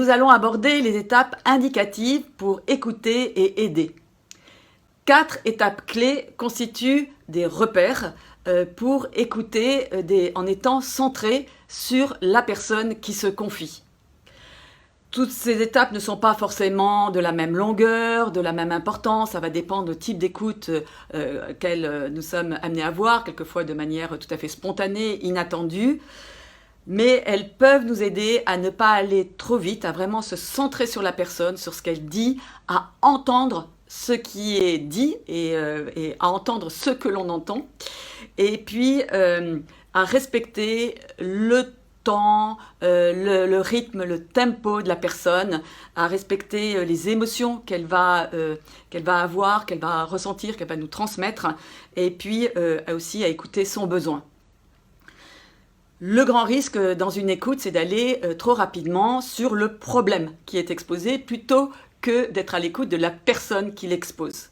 nous allons aborder les étapes indicatives pour écouter et aider. 4 étapes clés constituent des repères pour écouter en étant centré sur la personne qui se confie. Toutes ces étapes ne sont pas forcément de la même longueur, de la même importance, ça va dépendre du type d'écoute qu'elles nous sommes amenés à voir, quelquefois de manière tout à fait spontanée, inattendue. Mais elles peuvent nous aider à ne pas aller trop vite, à vraiment se centrer sur la personne, sur ce qu'elle dit, à entendre ce qui est dit et à entendre ce que l'on entend. Et puis à respecter le temps, le rythme, le tempo de la personne, à respecter les émotions qu'elle va avoir, qu'elle va ressentir, qu'elle va nous transmettre, et puis aussi à écouter son besoin. Le grand risque dans une écoute, c'est d'aller trop rapidement sur le problème qui est exposé plutôt que d'être à l'écoute de la personne qui l'expose.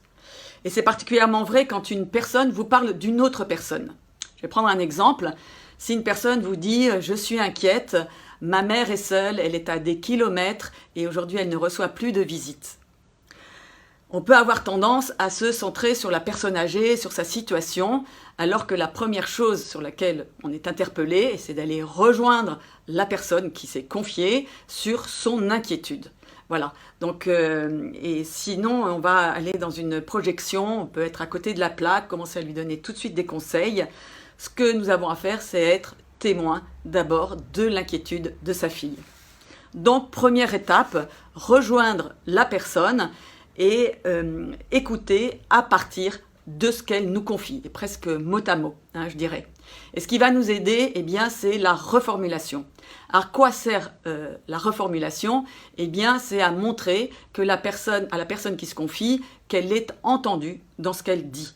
Et c'est particulièrement vrai quand une personne vous parle d'une autre personne. Je vais prendre un exemple. Si une personne vous dit « je suis inquiète, ma mère est seule, elle est à des kilomètres et aujourd'hui elle ne reçoit plus de visites ». On peut avoir tendance à se centrer sur la personne âgée, sur sa situation, alors que la première chose sur laquelle on est interpellé, c'est d'aller rejoindre la personne qui s'est confiée sur son inquiétude. Voilà, donc, et sinon on va aller dans une projection, on peut être à côté de la plaque, commencer à lui donner tout de suite des conseils. Ce que nous avons à faire, c'est être témoin d'abord de l'inquiétude de sa fille. Donc, première étape, rejoindre la personne et écouter à partir de ce qu'elle nous confie, et presque mot à mot, hein, je dirais. Et ce qui va nous aider, eh bien, c'est la reformulation. À quoi sert la reformulation? Eh bien, c'est à montrer que à la personne qui se confie, qu'elle est entendue dans ce qu'elle dit.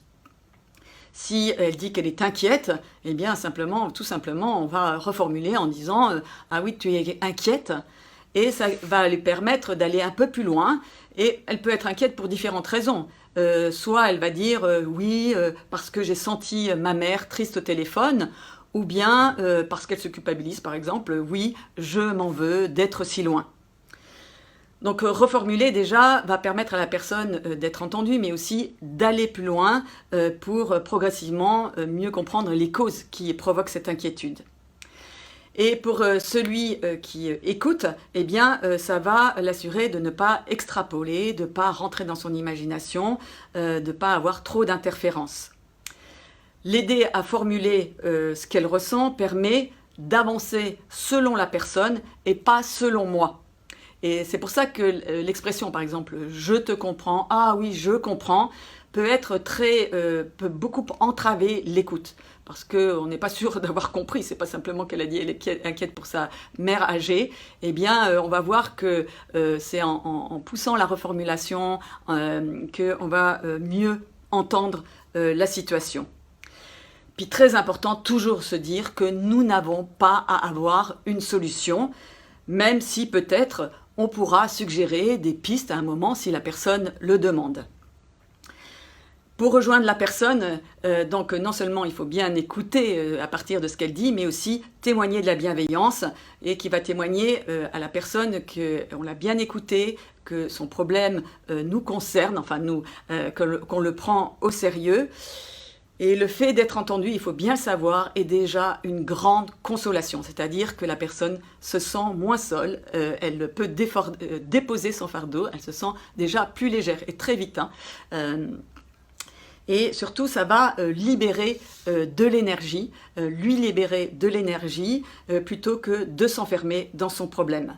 Si elle dit qu'elle est inquiète, eh bien, tout simplement, on va reformuler en disant « Ah oui, tu es inquiète ?» Et ça va lui permettre d'aller un peu plus loin. Et elle peut être inquiète pour différentes raisons. Soit elle va dire « Oui, parce que j'ai senti ma mère triste au téléphone », ou bien parce qu'elle se culpabilise, par exemple « Oui, je m'en veux d'être si loin ». Donc reformuler déjà va permettre à la personne d'être entendue, mais aussi d'aller plus loin pour progressivement mieux comprendre les causes qui provoquent cette inquiétude. Et pour celui qui écoute, eh bien, ça va l'assurer de ne pas extrapoler, de ne pas rentrer dans son imagination, de ne pas avoir trop d'interférences. L'aider à formuler ce qu'elle ressent permet d'avancer selon la personne et pas selon moi. Et c'est pour ça que l'expression, par exemple, « je te comprends »,« ah oui, je comprends », peut beaucoup entraver l'écoute. Parce qu'on n'est pas sûr d'avoir compris, c'est pas simplement qu'elle a dit elle est inquiète pour sa mère âgée. Eh bien, on va voir que c'est en poussant la reformulation qu'on va mieux entendre la situation. Puis très important, toujours se dire que nous n'avons pas à avoir une solution, même si peut-être on pourra suggérer des pistes à un moment si la personne le demande. Pour rejoindre la personne, donc non seulement il faut bien écouter à partir de ce qu'elle dit, mais aussi témoigner de la bienveillance et qui va témoigner à la personne qu'on l'a bien écouté, que son problème nous concerne, enfin qu'on le prend au sérieux. Et le fait d'être entendu, il faut bien le savoir, est déjà une grande consolation, c'est-à-dire que la personne se sent moins seule, elle peut déposer son fardeau, elle se sent déjà plus légère et très vite. Et surtout, ça va libérer de l'énergie, lui libérer de l'énergie plutôt que de s'enfermer dans son problème.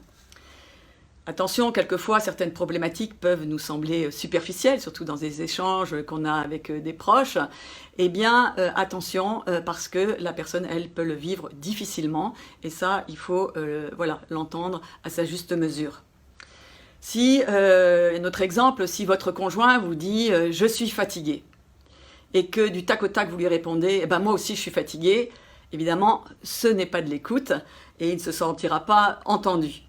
Attention, quelquefois, certaines problématiques peuvent nous sembler superficielles, surtout dans des échanges qu'on a avec des proches. Eh bien, attention, parce que la personne, elle, peut le vivre difficilement. Et ça, il faut l'entendre à sa juste mesure. Si, notre exemple, si votre conjoint vous dit « je suis fatigué », et que du tac au tac, vous lui répondez « eh ben, moi aussi, je suis fatigué », évidemment, ce n'est pas de l'écoute et il ne se sentira pas entendu.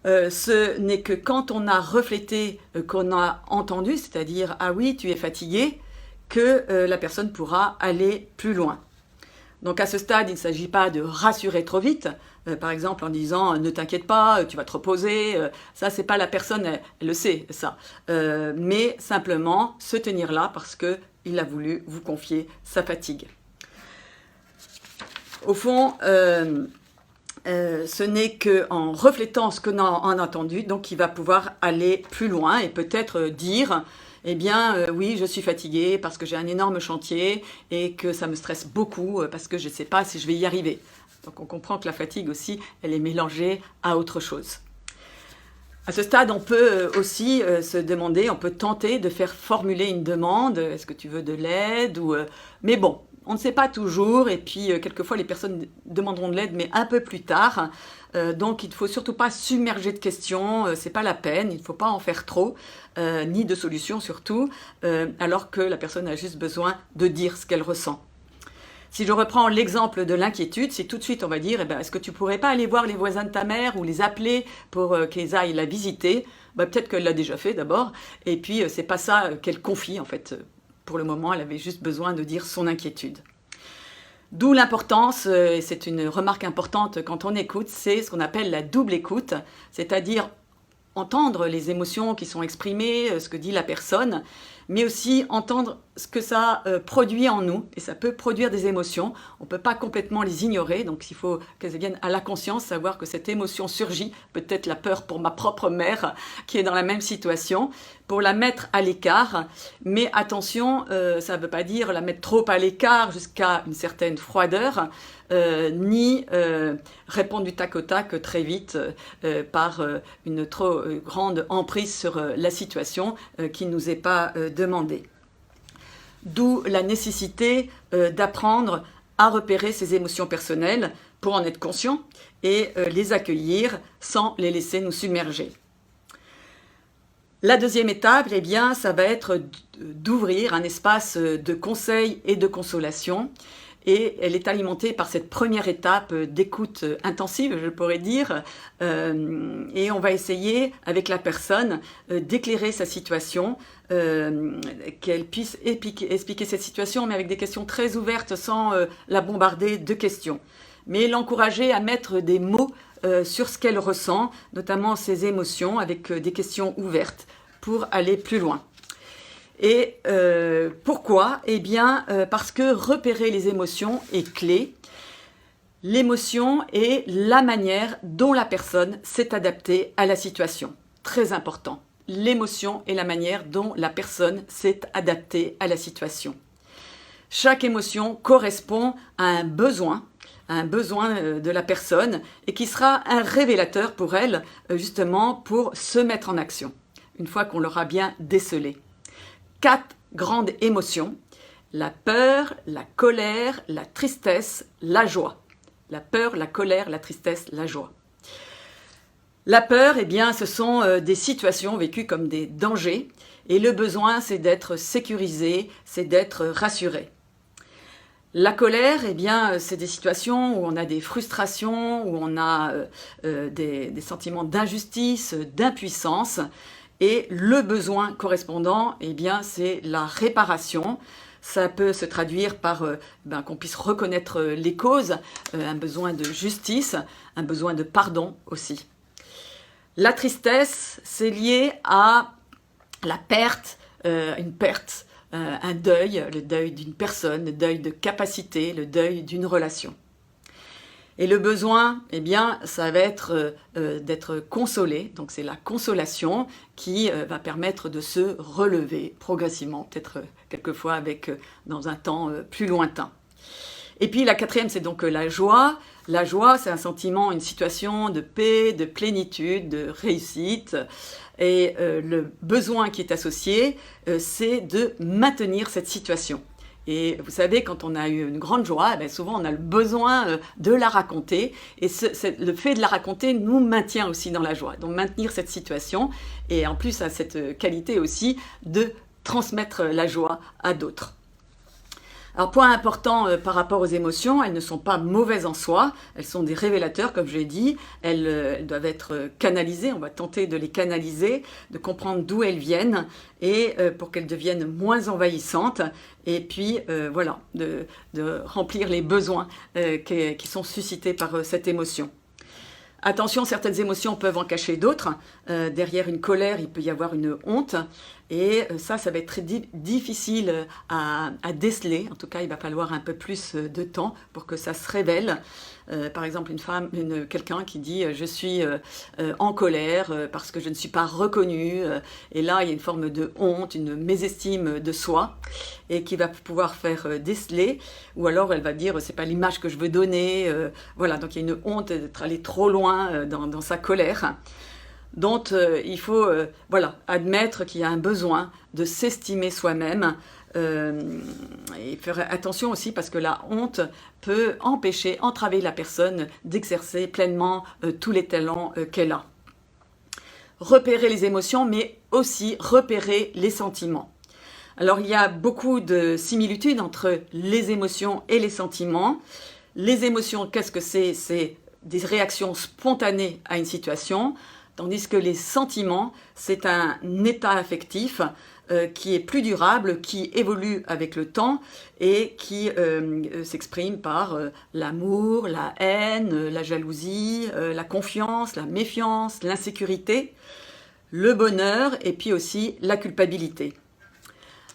Ce n'est que quand on a reflété, qu'on a entendu, c'est-à-dire « ah oui, tu es fatigué », que la personne pourra aller plus loin. Donc à ce stade, il ne s'agit pas de rassurer trop vite, par exemple en disant ne t'inquiète pas, tu vas te reposer, ça c'est pas la personne, elle le sait ça, mais simplement se tenir là parce que il a voulu vous confier sa fatigue. Au fond, ce n'est qu'en reflétant ce qu'on a entendu, donc il va pouvoir aller plus loin et peut-être dire, eh bien oui, je suis fatiguée parce que j'ai un énorme chantier et que ça me stresse beaucoup parce que je ne sais pas si je vais y arriver. Donc on comprend que la fatigue aussi, elle est mélangée à autre chose. À ce stade, on peut aussi se demander, on peut tenter de faire formuler une demande, est-ce que tu veux de l'aide mais bon, on ne sait pas toujours, et puis quelquefois les personnes demanderont de l'aide, mais un peu plus tard. Donc il ne faut surtout pas submerger de questions, c'est pas la peine, il ne faut pas en faire trop, ni de solutions surtout, alors que la personne a juste besoin de dire ce qu'elle ressent. Si je reprends l'exemple de l'inquiétude, c'est tout de suite on va dire, est-ce que tu pourrais pas aller voir les voisins de ta mère ou les appeler pour qu'ils aillent la visiter? Peut-être qu'elle l'a déjà fait d'abord, et puis c'est pas ça qu'elle confie en fait. Pour le moment, elle avait juste besoin de dire son inquiétude. D'où l'importance, et c'est une remarque importante quand on écoute, c'est ce qu'on appelle la double écoute, c'est-à-dire entendre les émotions qui sont exprimées, ce que dit la personne, mais aussi entendre ce que ça produit en nous, et ça peut produire des émotions, on ne peut pas complètement les ignorer, donc il faut qu'elles viennent à la conscience, savoir que cette émotion surgit, peut-être la peur pour ma propre mère qui est dans la même situation, pour la mettre à l'écart, mais attention, ça ne veut pas dire la mettre trop à l'écart jusqu'à une certaine froideur, ni répondre du tac au tac très vite par une trop grande emprise sur la situation qui ne nous est pas demandée. D'où la nécessité d'apprendre à repérer ses émotions personnelles pour en être conscient et les accueillir sans les laisser nous submerger. La deuxième étape, eh bien, ça va être d'ouvrir un espace de conseil et de consolation. Et elle est alimentée par cette première étape d'écoute intensive, je pourrais dire. Et on va essayer, avec la personne, d'éclairer sa situation, qu'elle puisse expliquer cette situation, mais avec des questions très ouvertes, sans la bombarder de questions. Mais l'encourager à mettre des mots sur ce qu'elle ressent, notamment ses émotions, avec des questions ouvertes, pour aller plus loin. Et pourquoi? Eh bien, parce que repérer les émotions est clé. L'émotion est la manière dont la personne s'est adaptée à la situation. Très important. L'émotion est la manière dont la personne s'est adaptée à la situation. Chaque émotion correspond à un besoin de la personne et qui sera un révélateur pour elle, justement, pour se mettre en action, une fois qu'on l'aura bien décelé. 4 grandes émotions, la peur, la colère, la tristesse, la joie. La peur, la colère, la tristesse, la joie. La peur, eh bien, ce sont des situations vécues comme des dangers et le besoin, c'est d'être sécurisé, c'est d'être rassuré. La colère, eh bien, c'est des situations où on a des frustrations, où on a des sentiments d'injustice, d'impuissance. Et le besoin correspondant, eh bien, c'est la réparation. Ça peut se traduire par qu'on puisse reconnaître les causes, un besoin de justice, un besoin de pardon aussi. La tristesse, c'est lié à la perte, une perte, un deuil, le deuil d'une personne, le deuil de capacité, le deuil d'une relation. Et le besoin, eh bien, ça va être d'être consolé. Donc c'est la consolation qui va permettre de se relever progressivement, peut-être quelquefois dans un temps plus lointain. Et puis la quatrième, c'est donc la joie. La joie, c'est un sentiment, une situation de paix, de plénitude, de réussite. Et le besoin qui est associé, c'est de maintenir cette situation. Et vous savez, quand on a eu une grande joie, souvent on a le besoin de la raconter. Et le fait de la raconter nous maintient aussi dans la joie. Donc maintenir cette situation. Et en plus, à cette qualité aussi de transmettre la joie à d'autres. Alors, point important par rapport aux émotions, elles ne sont pas mauvaises en soi, elles sont des révélateurs, comme je l'ai dit, elles doivent être canalisées, on va tenter de les canaliser, de comprendre d'où elles viennent, et pour qu'elles deviennent moins envahissantes, et puis voilà, de remplir les besoins qui sont suscités par cette émotion. Attention, certaines émotions peuvent en cacher d'autres. Derrière une colère, il peut y avoir une honte. Et ça va être très difficile à déceler. En tout cas, il va falloir un peu plus de temps pour que ça se révèle. Par exemple, quelqu'un qui dit « je suis en colère parce que je ne suis pas reconnu ». Et là, il y a une forme de honte, une mésestime de soi et qui va pouvoir faire déceler. Ou alors, elle va dire « c'est pas l'image que je veux donner ». Voilà, donc il y a une honte d'être allé trop loin dans sa colère. Donc, il faut admettre qu'il y a un besoin de s'estimer soi-même et faire attention aussi parce que la honte peut entraver la personne d'exercer pleinement tous les talents qu'elle a. Repérer les émotions, mais aussi repérer les sentiments. Alors, il y a beaucoup de similitudes entre les émotions et les sentiments. Les émotions, qu'est-ce que c'est? C'est des réactions spontanées à une situation. Tandis que les sentiments, c'est un état affectif qui est plus durable, qui évolue avec le temps et qui s'exprime par l'amour, la haine, la jalousie, la confiance, la méfiance, l'insécurité, le bonheur et puis aussi la culpabilité.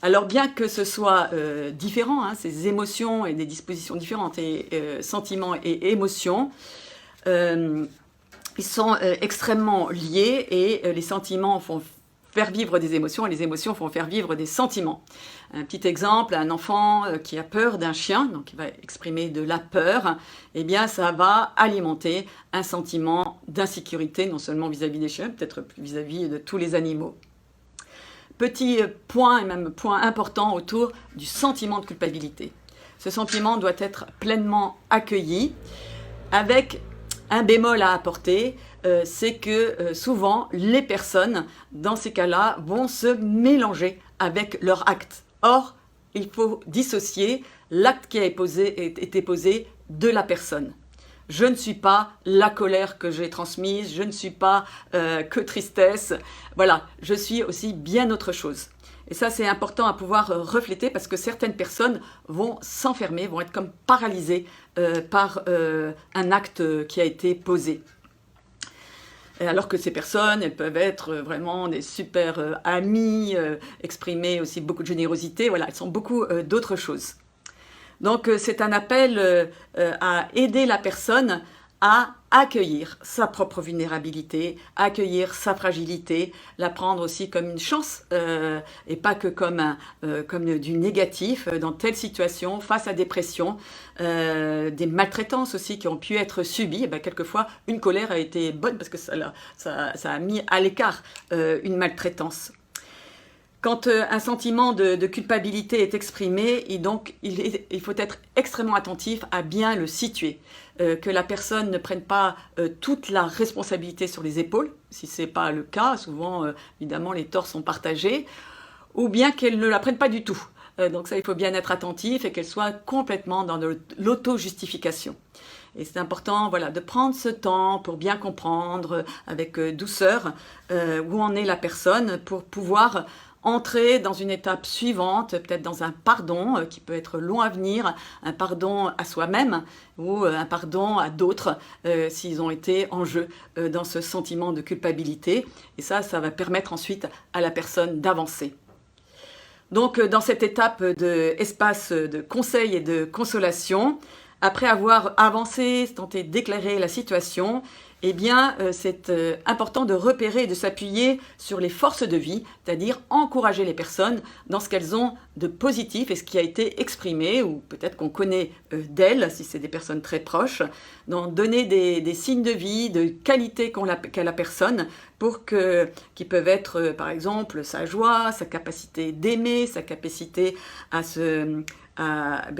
Alors bien que ce soit différent, ces émotions et des dispositions différentes, et sentiments et émotions, ils sont extrêmement liés et les sentiments font faire vivre des émotions et les émotions font faire vivre des sentiments. Un petit exemple, un enfant qui a peur d'un chien, donc il va exprimer de la peur, eh bien ça va alimenter un sentiment d'insécurité, non seulement vis-à-vis des chiens, peut-être vis-à-vis de tous les animaux. Petit point et même point important autour du sentiment de culpabilité. Ce sentiment doit être pleinement accueilli avec un bémol à apporter, c'est que souvent les personnes, dans ces cas-là, vont se mélanger avec leur acte. Or, il faut dissocier l'acte qui a été posé de la personne. Je ne suis pas la colère que j'ai transmise, je ne suis pas que tristesse. Voilà, je suis aussi bien autre chose. Et ça, c'est important à pouvoir refléter parce que certaines personnes vont s'enfermer, vont être comme paralysées par un acte qui a été posé. Alors que ces personnes, elles peuvent être vraiment des super amies, exprimer aussi beaucoup de générosité. Voilà, elles sont beaucoup d'autres choses. Donc, c'est un appel à aider la personne à accueillir sa propre vulnérabilité, accueillir sa fragilité, la prendre aussi comme une chance et pas que comme du négatif dans telle situation, face à des pressions, des maltraitances aussi qui ont pu être subies. Et bien, quelquefois, une colère a été bonne parce que ça a mis à l'écart une maltraitance. Quand un sentiment de culpabilité est exprimé, il faut être extrêmement attentif à bien le situer. Que la personne ne prenne pas toute la responsabilité sur les épaules, si ce n'est pas le cas, souvent évidemment les torts sont partagés, ou bien qu'elle ne la prenne pas du tout. Donc ça, il faut bien être attentif et qu'elle soit complètement dans l'auto-justification. Et c'est important de prendre ce temps pour bien comprendre avec douceur où en est la personne pour pouvoir entrer dans une étape suivante, peut-être dans un pardon qui peut être long à venir, un pardon à soi-même ou un pardon à d'autres s'ils ont été en jeu dans ce sentiment de culpabilité. Et ça va permettre ensuite à la personne d'avancer. Donc dans cette étape d'espace de conseil et de consolation, après avoir avancé, tenté d'éclairer la situation, eh bien, c'est important de repérer et de s'appuyer sur les forces de vie, c'est-à-dire encourager les personnes dans ce qu'elles ont de positif et ce qui a été exprimé, ou peut-être qu'on connaît d'elles, si c'est des personnes très proches, donc donner des signes de vie, de qualité qu'a la personne, qui peuvent être, par exemple, sa joie, sa capacité d'aimer, sa capacité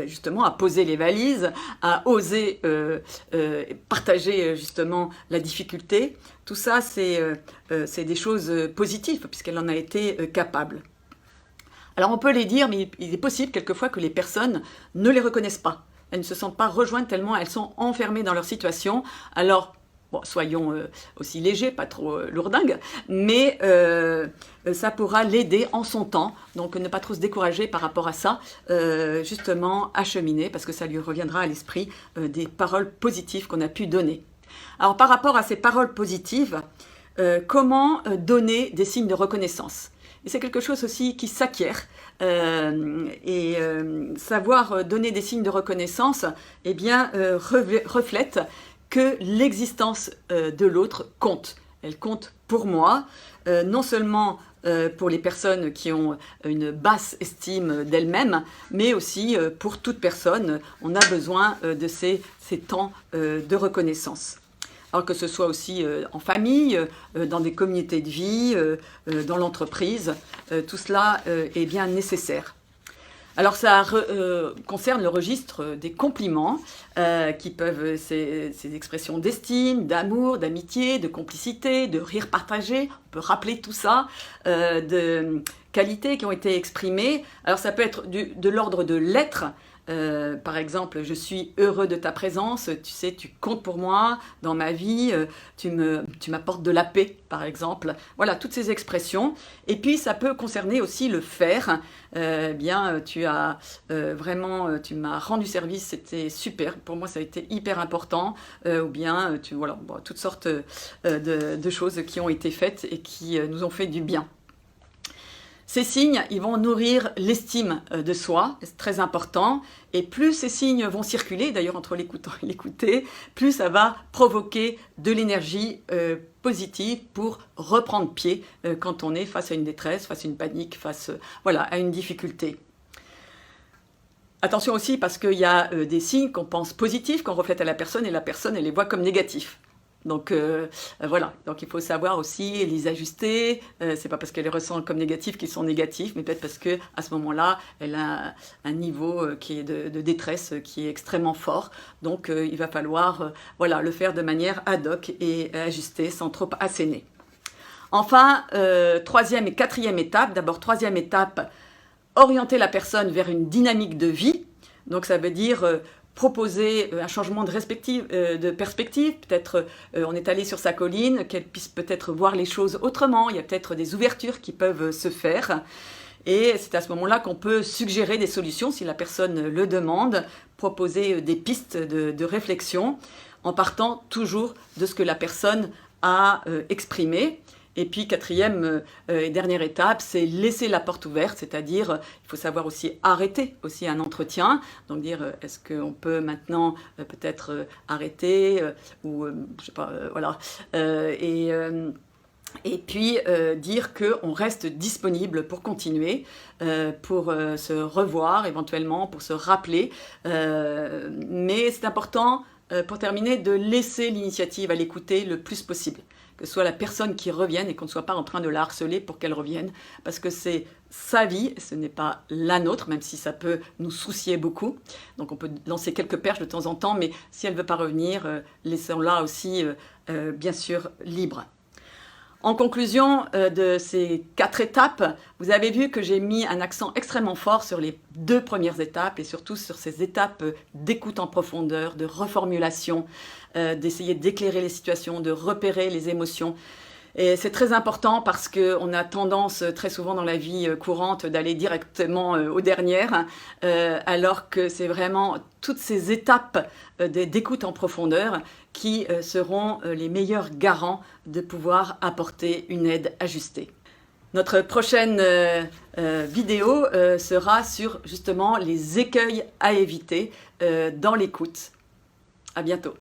justement à poser les valises, à oser partager justement la difficulté. Tout ça, c'est des choses positives puisqu'elle en a été capable. Alors on peut les dire, mais il est possible quelquefois que les personnes ne les reconnaissent pas. Elles ne se sentent pas rejointes tellement elles sont enfermées dans leur situation. Alors, soyons aussi légers, pas trop lourdingues, mais ça pourra l'aider en son temps. Donc ne pas trop se décourager par rapport à ça, justement à cheminer, parce que ça lui reviendra à l'esprit des paroles positives qu'on a pu donner. Alors par rapport à ces paroles positives, comment donner des signes de reconnaissance? Et c'est quelque chose aussi qui s'acquiert. Savoir donner des signes de reconnaissance, eh bien, reflète que l'existence de l'autre compte. Elle compte pour moi, non seulement pour les personnes qui ont une basse estime d'elles-mêmes, mais aussi pour toute personne. On a besoin de ces temps de reconnaissance. Alors que ce soit aussi en famille, dans des communautés de vie, dans l'entreprise, tout cela est bien nécessaire. Alors ça concerne le registre des compliments, qui peuvent, ces expressions d'estime, d'amour, d'amitié, de complicité, de rire partagé, on peut rappeler tout ça, de qualités qui ont été exprimées. Alors ça peut être de l'ordre de l'être. Par exemple, je suis heureux de ta présence, tu sais, tu comptes pour moi dans ma vie, tu m'apportes de la paix, par exemple. Voilà, toutes ces expressions. Et puis, ça peut concerner aussi le faire. Bien, tu as vraiment, tu m'as rendu service, c'était super. Pour moi, ça a été hyper important. Ou bien, voilà, bon, toutes sortes de choses qui ont été faites et qui nous ont fait du bien. Ces signes, ils vont nourrir l'estime de soi, c'est très important. Et plus ces signes vont circuler, d'ailleurs entre l'écoutant et l'écouter, plus ça va provoquer de l'énergie positive pour reprendre pied quand on est face à une détresse, face à une panique, face voilà, à une difficulté. Attention aussi parce qu'il y a des signes qu'on pense positifs, qu'on reflète à la personne, et la personne, elle les voit comme négatifs. Donc voilà, donc il faut savoir aussi les ajuster. C'est pas parce qu'elle les ressent comme négatifs qu'ils sont négatifs, mais peut-être parce que à ce moment-là, elle a un niveau qui est de détresse qui est extrêmement fort. Donc il va falloir voilà, le faire de manière ad hoc et ajuster sans trop asséner. Enfin, troisième et quatrième étape. D'abord, troisième étape, orienter la personne vers une dynamique de vie. Donc ça veut dire proposer un changement de perspective, peut-être on est allé sur sa colline, qu'elle puisse peut-être voir les choses autrement, il y a peut-être des ouvertures qui peuvent se faire, et c'est à ce moment-là qu'on peut suggérer des solutions si la personne le demande, proposer des pistes de réflexion, en partant toujours de ce que la personne a exprimé. Et puis, quatrième et dernière étape, c'est laisser la porte ouverte, c'est-à-dire, il faut savoir aussi arrêter aussi un entretien. Donc dire, est-ce qu'on peut maintenant peut-être arrêter ou, je sais pas, voilà. Et puis dire qu'on reste disponible pour continuer, pour se revoir éventuellement, pour se rappeler. Mais c'est important, pour terminer, de laisser l'initiative à l'écouter le plus possible. Que ce soit la personne qui revienne et qu'on ne soit pas en train de la harceler pour qu'elle revienne, parce que c'est sa vie, ce n'est pas la nôtre, même si ça peut nous soucier beaucoup. Donc on peut lancer quelques perches de temps en temps, mais si elle ne veut pas revenir, laissons-la aussi, bien sûr, libre. En conclusion de ces 4 étapes, vous avez vu que j'ai mis un accent extrêmement fort sur les 2 premières étapes et surtout sur ces étapes d'écoute en profondeur, de reformulation, d'essayer d'éclairer les situations, de repérer les émotions. Et c'est très important parce qu'on a tendance très souvent dans la vie courante d'aller directement aux dernières, alors que c'est vraiment toutes ces étapes d'écoute en profondeur qui seront les meilleurs garants de pouvoir apporter une aide ajustée. Notre prochaine vidéo sera sur justement les écueils à éviter dans l'écoute. À bientôt.